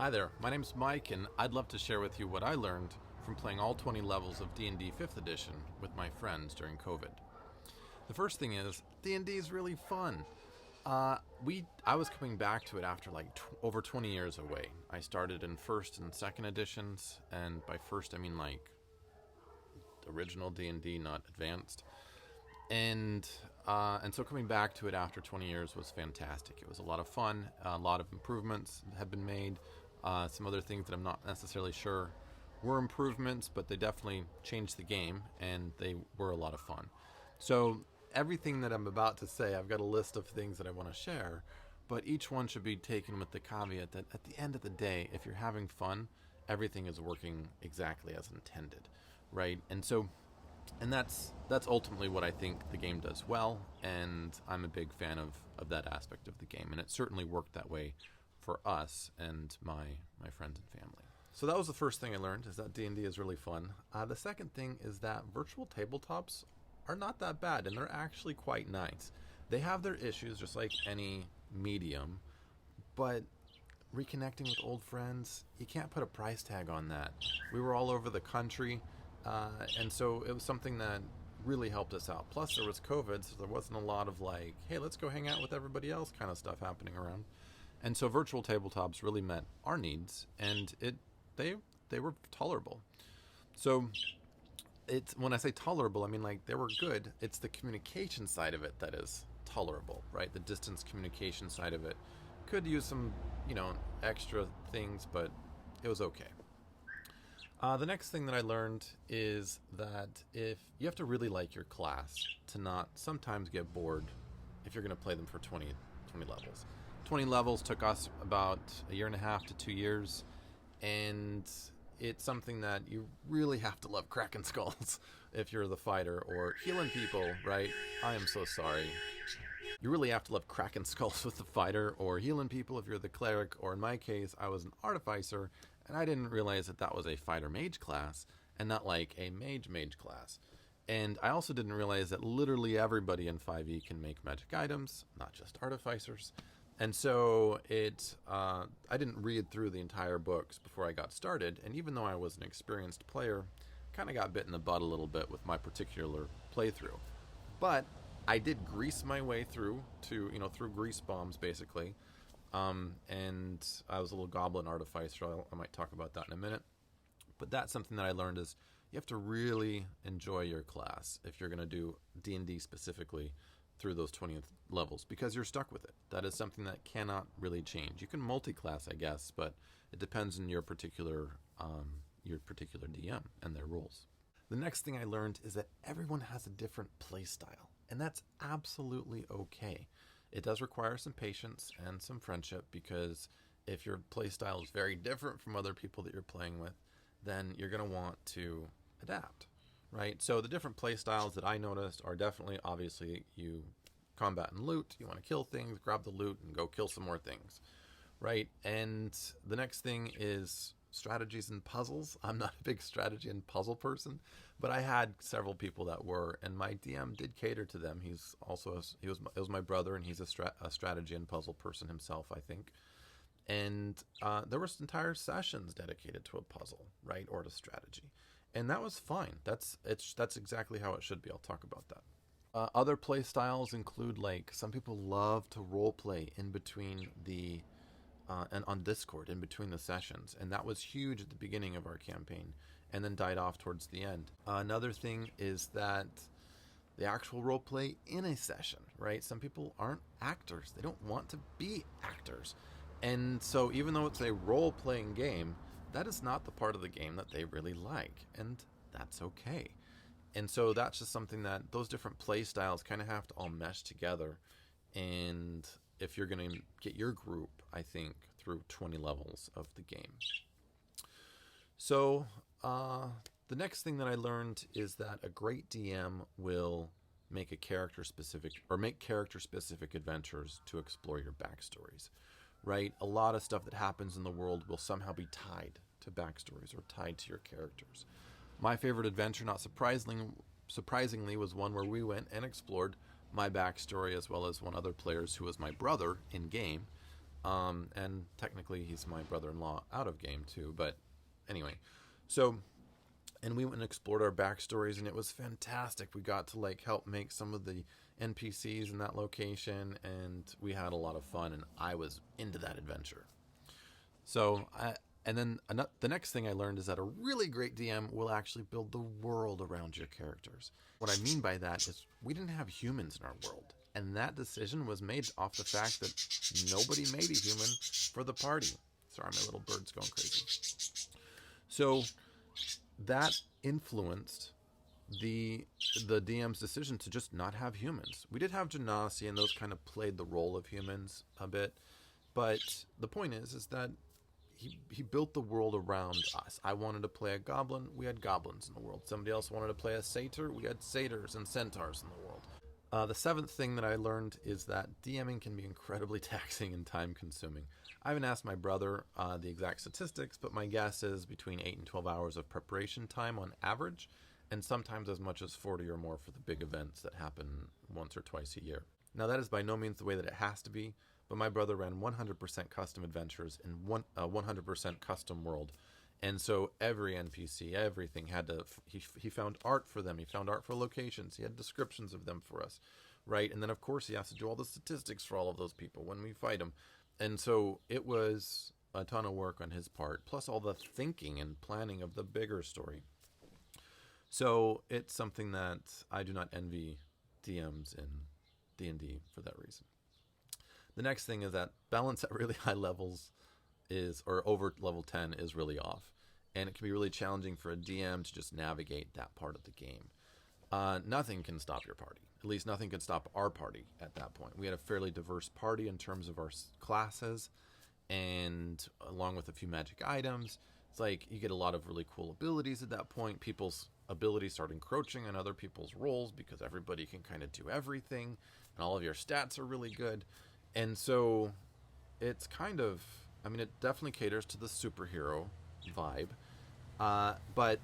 Hi there, my name's Mike, and I'd love to share with you what I learned from playing all 20 levels of D&D 5th Edition with my friends during COVID. The first thing is, D&D is really fun. I was coming back to it after over 20 years away. I started in 1st and 2nd editions, and by first I mean like original D&D, not advanced. And so coming back to it after 20 years was fantastic. It was a lot of fun. A lot of improvements have been made. Some other things that I'm not necessarily sure were improvements, but they definitely changed the game, and they were a lot of fun. So everything that I'm about to say, I've got a list of things that I want to share, but each one should be taken with the caveat that at the end of the day, if you're having fun, everything is working exactly as intended, right? And that's ultimately what I think the game does well, and I'm a big fan of that aspect of the game, and it certainly worked that way for us and my friends and family. So that was the first thing I learned, is that D&D is really fun. The second thing is that virtual tabletops are not that bad, and they're actually quite nice. They have their issues, just like any medium, but reconnecting with old friends, you can't put a price tag on that. We were all over the country, and so it was something that really helped us out. Plus, there was COVID, so there wasn't a lot of like, hey, let's go hang out with everybody else kind of stuff happening around. And so virtual tabletops really met our needs, and they were tolerable. So it's, when I say tolerable, I mean like they were good. It's the communication side of it that is tolerable, right? The distance communication side of it could use some, extra things, but it was okay. The next thing that I learned is that if you have to really like your class to not sometimes get bored if you're going to play them for 20 levels. 20 levels took us about a year and a half to 2 years, and it's something that you really have to love cracking skulls if you're the fighter, or healing people, right? I am so sorry. You really have to love cracking skulls with the fighter, or healing people if you're the cleric, or in my case, I was an artificer, and I didn't realize that that was a fighter mage class, and not like a mage class. And I also didn't realize that literally everybody in 5e can make magic items, not just artificers. And so I didn't read through the entire books before I got started, and even though I was an experienced player, kind of got bit in the butt a little bit with my particular playthrough. But I did grease my way through through grease bombs basically, and I was a little goblin artificer. I might talk about that in a minute. But that's something that I learned, is you have to really enjoy your class if you're going to do D&D specifically through those 20th levels, because you're stuck with it. That is something that cannot really change. You can multi-class, I guess, but it depends on your particular DM and their rules. The next thing I learned is that everyone has a different play style, and that's absolutely okay. It does require some patience and some friendship, because if your play style is very different from other people that you're playing with, then you're going to want to adapt, right? So the different play styles that I noticed are definitely, obviously, you combat and loot. You want to kill things, grab the loot, and go kill some more things, right? And the next thing is strategies and puzzles. I'm not a big strategy and puzzle person, but I had several people that were, and my DM did cater to them. He's also it was my brother, and he's a strategy and puzzle person himself, I think. And there was entire sessions dedicated to a puzzle, right, or to strategy, and that was fine. That's exactly how it should be. I'll talk about that. Other play styles include, like, some people love to role play in between and on Discord in between the sessions, and that was huge at the beginning of our campaign, and then died off towards the end. Another thing is that the actual role play in a session, right? Some people aren't actors; they don't want to be actors. And so even though it's a role-playing game, that is not the part of the game that they really like, and that's okay. And so that's just something that those different play styles kind of have to all mesh together. And if you're going to get your group, I think, through 20 levels of the game. So the next thing that I learned is that a great DM will make character-specific adventures to explore your backstories. Right? A lot of stuff that happens in the world will somehow be tied to backstories or tied to your characters. My favorite adventure, not surprisingly, was one where we went and explored my backstory, as well as one other player's, who was my brother in game. And technically he's my brother-in-law out of game too. But anyway, so and we went and explored our backstories, and it was fantastic. We got to like help make some of the NPCs in that location, and we had a lot of fun, and I was into that adventure. And then the next thing I learned is that a really great DM will actually build the world around your characters. What I mean by that is we didn't have humans in our world, and that decision was made off the fact that nobody made a human for the party. Sorry, my little bird's going crazy. So that influenced the DM's decision to just not have humans. We did have Genasi, and those kind of played the role of humans a bit, but the point is that he built the world around us. I wanted to play a goblin, we had goblins in the world. Somebody else wanted to play a satyr, we had satyrs and centaurs in the world. The seventh thing that I learned is that DMing can be incredibly taxing and time consuming. I haven't asked my brother the exact statistics, but my guess is between 8 and 12 hours of preparation time on average, and sometimes as much as 40 or more for the big events that happen once or twice a year. Now, that is by no means the way that it has to be, but my brother ran 100% custom adventures in 100% custom world. And so every NPC, everything had to, he found art for them. He found art for locations. He had descriptions of them for us, right? And then, of course, he has to do all the statistics for all of those people when we fight them. And so it was a ton of work on his part, plus all the thinking and planning of the bigger story. So it's something that I do not envy DMs in D&D for that reason. The next thing is that balance at really high levels or over level 10 is really off. And it can be really challenging for a DM to just navigate that part of the game. Nothing can stop your party. At least nothing can stop our party at that point. We had a fairly diverse party in terms of our classes, and along with a few magic items. It's like you get a lot of really cool abilities at that point. People's abilities start encroaching on other people's roles because everybody can kind of do everything, and all of your stats are really good. And so it's kind of, I mean, it definitely caters to the superhero vibe. But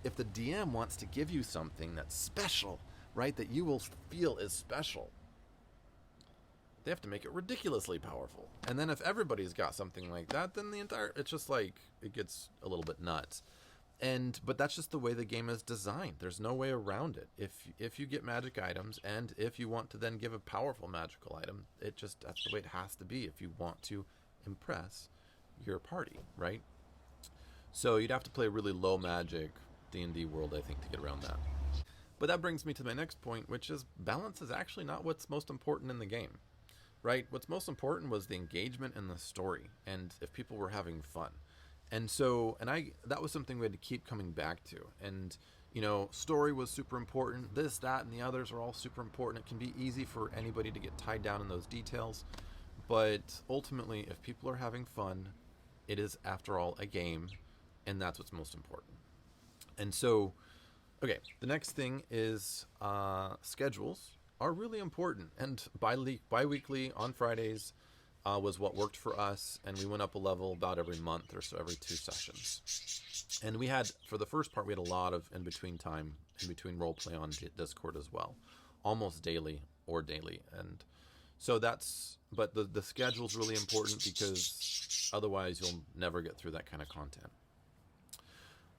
if the DM wants to give you something that's special, right, that you will feel is special, they have to make it ridiculously powerful. And then if everybody's got something like that, then it's just like, it gets a little bit nuts. But that's just the way the game is designed. There's no way around it. If you get magic items, and if you want to then give a powerful magical item, that's the way it has to be if you want to impress your party, right? So you'd have to play a really low magic D&D world, I think, to get around that. But that brings me to my next point, which is balance is actually not what's most important in the game, right? What's most important was the engagement in the story, and if people were having fun. And so, that was something we had to keep coming back to. And, story was super important. This, that, and the others are all super important. It can be easy for anybody to get tied down in those details. But ultimately, if people are having fun, it is, after all, a game. And that's what's most important. And so, okay, the next thing is schedules are really important. And bi-weekly on Fridays was what worked for us, and we went up a level about every month or so, every 2 sessions. And we had, for the first part, we had a lot of in-between time, in-between roleplay on Discord as well, almost daily or daily. And so but the schedule's really important because otherwise you'll never get through that kind of content.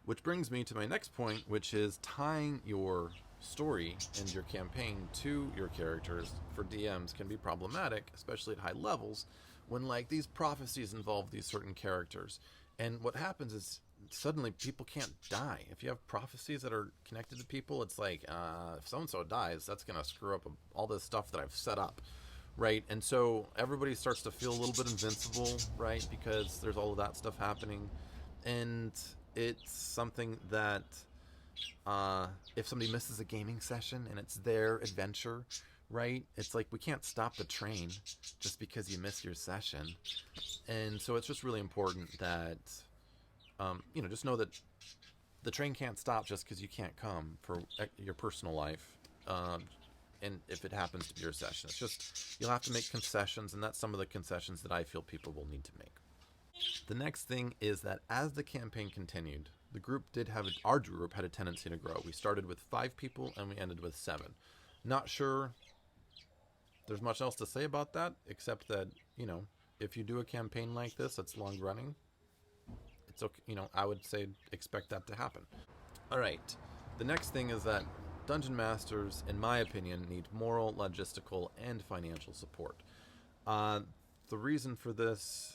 Which brings me to my next point, which is tying your story and your campaign to your characters for DMs can be problematic, especially at high levels, when these prophecies involve these certain characters. And what happens is suddenly people can't die. If you have prophecies that are connected to people, it's like, if so-and-so dies, that's going to screw up all this stuff that I've set up, right? And so everybody starts to feel a little bit invincible, right? Because there's all of that stuff happening. And it's something that if somebody misses a gaming session and it's their adventure, right? It's like we can't stop the train just because you miss your session. And so it's just really important that, just know that the train can't stop just because you can't come for your personal life. And if it happens to be your session, it's just, you'll have to make concessions, and that's some of the concessions that I feel people will need to make. The next thing is that as the campaign continued, our group had a tendency to grow. We started with 5 people and we ended with 7. Not sure there's much else to say about that, except that, if you do a campaign like this that's long running, it's okay. I would say expect that to happen. All right. The next thing is that dungeon masters, in my opinion, need moral, logistical, and financial support. The reason for this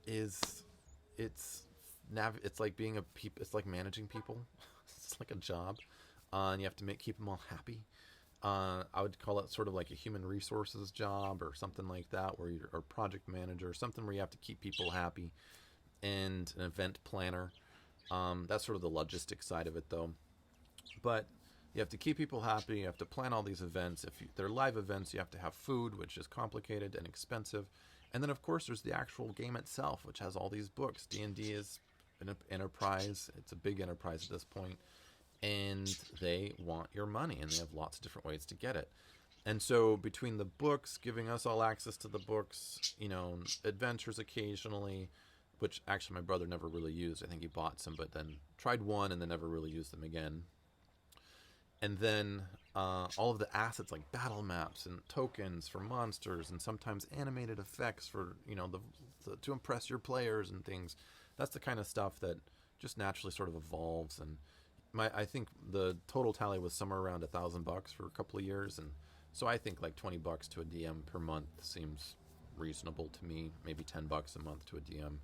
is it's like being it's like managing people. It's like a job, and you have to keep them all happy. I would call it sort of like a human resources job or something like that, where you're a project manager, something where you have to keep people happy, and an event planner. That's sort of the logistics side of it, though. But you have to keep people happy. You have to plan all these events. If they're live events, you have to have food, which is complicated and expensive. And then, of course, there's the actual game itself, which has all these books. D&D is an enterprise. It's a big enterprise at this point. And they want your money, and they have lots of different ways to get it. And so between the books, giving us all access to the books, adventures occasionally, which actually my brother never really used. I think he bought some, but then tried one and then never really used them again. And then all of the assets like battle maps and tokens for monsters, and sometimes animated effects for to impress your players and things. That's the kind of stuff that just naturally sort of evolves. And I think the total tally was somewhere around $1,000 for a couple of years, and so I think like $20 to a DM per month seems reasonable to me. Maybe $10 a month to a DM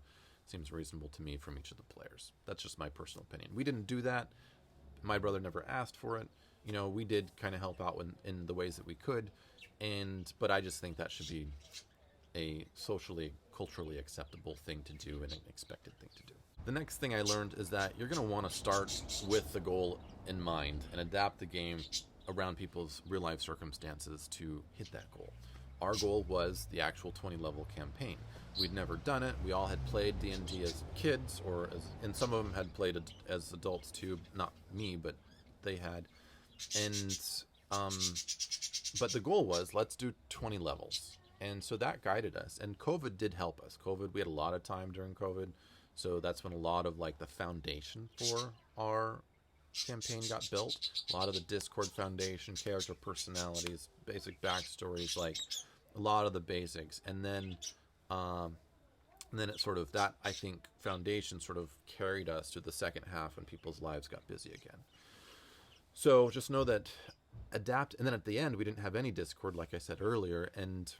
seems reasonable to me from each of the players. That's just my personal opinion. We didn't do that. My brother never asked for it. We did kind of help out in the ways that we could, but I just think that should be a socially, culturally acceptable thing to do and an expected thing to do. The next thing I learned is that you're going to want to start with the goal in mind and adapt the game around people's real life circumstances to hit that goal. Our goal was the actual 20-level campaign. We'd never done it. We all had played D&D as kids, and some of them had played it as adults too. Not me, but they had. And but the goal was, let's do 20 levels. And so that guided us. And COVID did help us. We had a lot of time during COVID. So that's when a lot of like the foundation for our campaign got built. A lot of the Discord foundation, character personalities, basic backstories, like a lot of the basics. And then it sort of, that I think foundation sort of carried us to the second half when people's lives got busy again. So just know that adapt. And then at the end, we didn't have any Discord, like I said earlier. And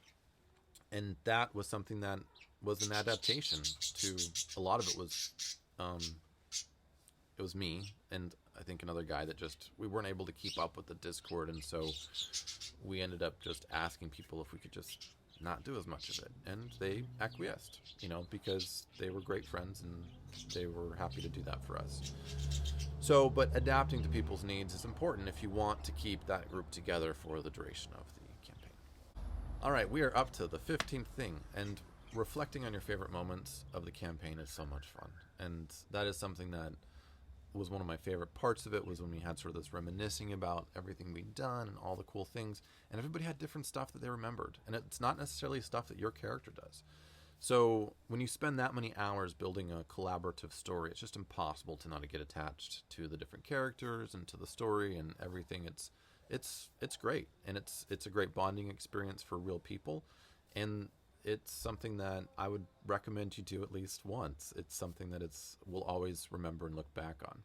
that was something that was an adaptation to a lot of it was me and I think another guy that we weren't able to keep up with the Discord, and so we ended up just asking people if we could just not do as much of it, and they acquiesced, because they were great friends and they were happy to do that for us. So, but adapting to people's needs is important if you want to keep that group together for the duration of the campaign. All right, we are up to the 15th thing, and reflecting on your favorite moments of the campaign is so much fun. And that is something that was one of my favorite parts of it, was when we had sort of this reminiscing about everything we'd done and all the cool things. And everybody had different stuff that they remembered. And it's not necessarily stuff that your character does. So when you spend that many hours building a collaborative story, it's just impossible to not get attached to the different characters and to the story and everything. It's great. And it's a great bonding experience for real people. And it's something that I would recommend you do at least once. It's something that we'll always remember and look back on.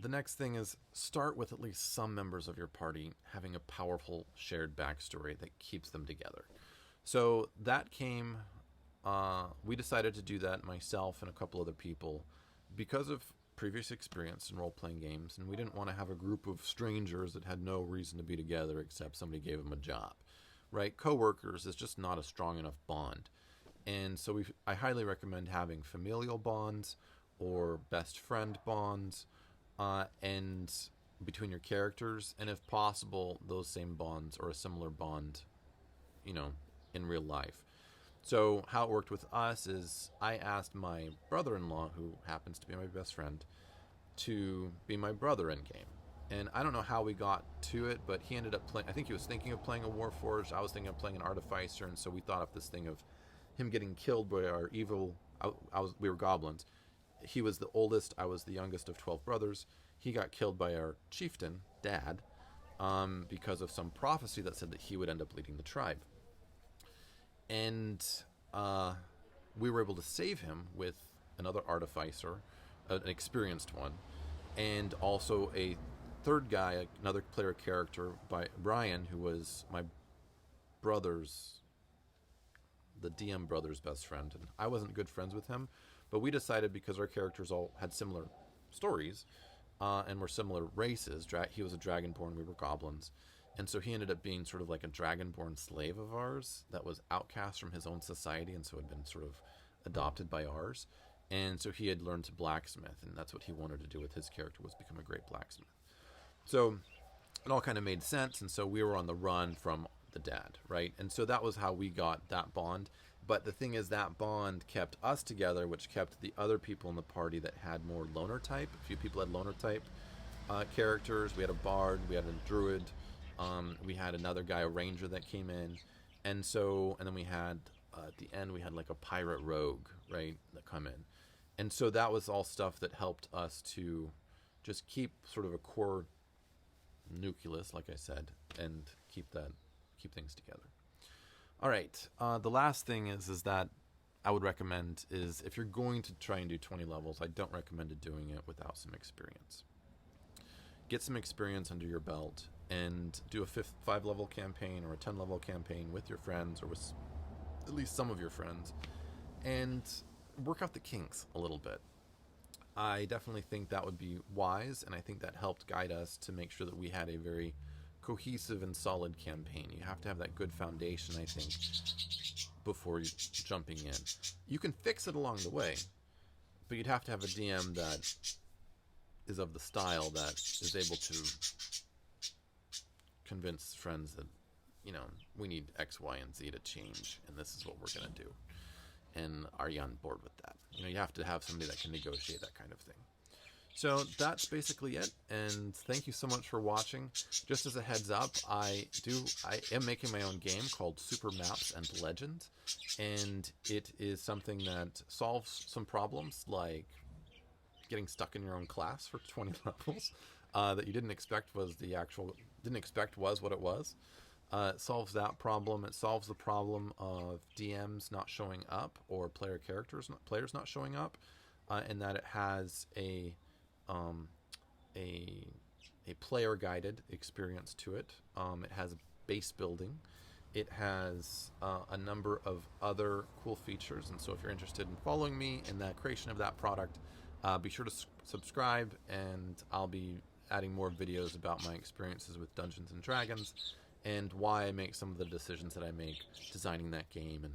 The next thing is start with at least some members of your party having a powerful shared backstory that keeps them together. So that came, we decided to do that, myself and a couple other people, because of previous experience in role-playing games, and we didn't want to have a group of strangers that had no reason to be together except somebody gave them a job. Right, coworkers is just not a strong enough bond, and so I highly recommend having familial bonds or best friend bonds, and between your characters, and if possible, those same bonds or a similar bond, in real life. So how it worked with us is I asked my brother-in-law, who happens to be my best friend, to be my brother in game. And I don't know how we got to it, but he ended up playing, I think he was thinking of playing a Warforged. I was thinking of playing an Artificer, and so we thought up this thing of him getting killed by our evil, we were goblins. He was the oldest, I was the youngest of 12 brothers. He got killed by our chieftain, Dad, because of some prophecy that said that he would end up leading the tribe. and we were able to save him with another artificer, an experienced one, and also a third guy, another player character by Brian, who was my brother's, the DM brother's best friend. And I wasn't good friends with him, but we decided, because our characters all had similar stories and were similar races. He was a dragonborn, we were goblins. And so he ended up being sort of like a dragonborn slave of ours that was outcast from his own society, and so had been sort of adopted by ours. And so he had learned to blacksmith, and that's what he wanted to do with his character, was become a great blacksmith. So it all kind of made sense, and so we were on the run from the dad, right? And so that was how we got that bond. But the thing is, that bond kept us together, which kept the other people in the party that had more loner type. A few people had loner type characters. We had a bard, we had a druid, we had another guy, a ranger that came in. And then we had, at the end, we had like a pirate rogue, right, that come in. And so that was all stuff that helped us to just keep sort of a core nucleus, like I said, and keep things together. All right. The last thing is that I would recommend is, if you're going to try and do 20 levels, I don't recommend doing it without some experience. Get some experience under your belt and do a 5-level campaign or a 10-level campaign with your friends, or with at least some of your friends, and work out the kinks a little bit. I definitely think that would be wise, and I think that helped guide us to make sure that we had a very cohesive and solid campaign. You have to have that good foundation, I think, before jumping in. You can fix it along the way, but you'd have to have a DM that is of the style that is able to convince friends that, we need X, Y, and Z to change, and this is what we're going to do. And are you on board with that? You have to have somebody that can negotiate that kind of thing. So that's basically it, and thank you so much for watching. Just as a heads up, I am making my own game called Super Maps and Legends, and it is something that solves some problems, like getting stuck in your own class for 20 levels that you didn't expect was what it was. It solves that problem. It solves the problem of DMs not showing up, or players not showing up, in that it has a player guided experience to it. It has base building. It has a number of other cool features, and so if you're interested in following me in the creation of that product, be sure to subscribe, and I'll be adding more videos about my experiences with Dungeons and Dragons, and why I make some of the decisions that I make designing that game, and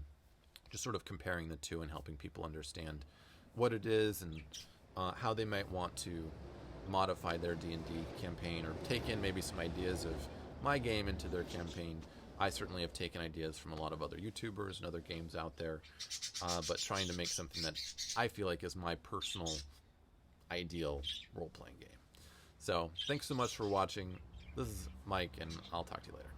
just sort of comparing the two and helping people understand what it is, and how they might want to modify their D&D campaign, or take in maybe some ideas of my game into their campaign. I certainly have taken ideas from a lot of other YouTubers and other games out there, but trying to make something that I feel like is my personal ideal role-playing game. So thanks so much for watching. This is Mike, and I'll talk to you later.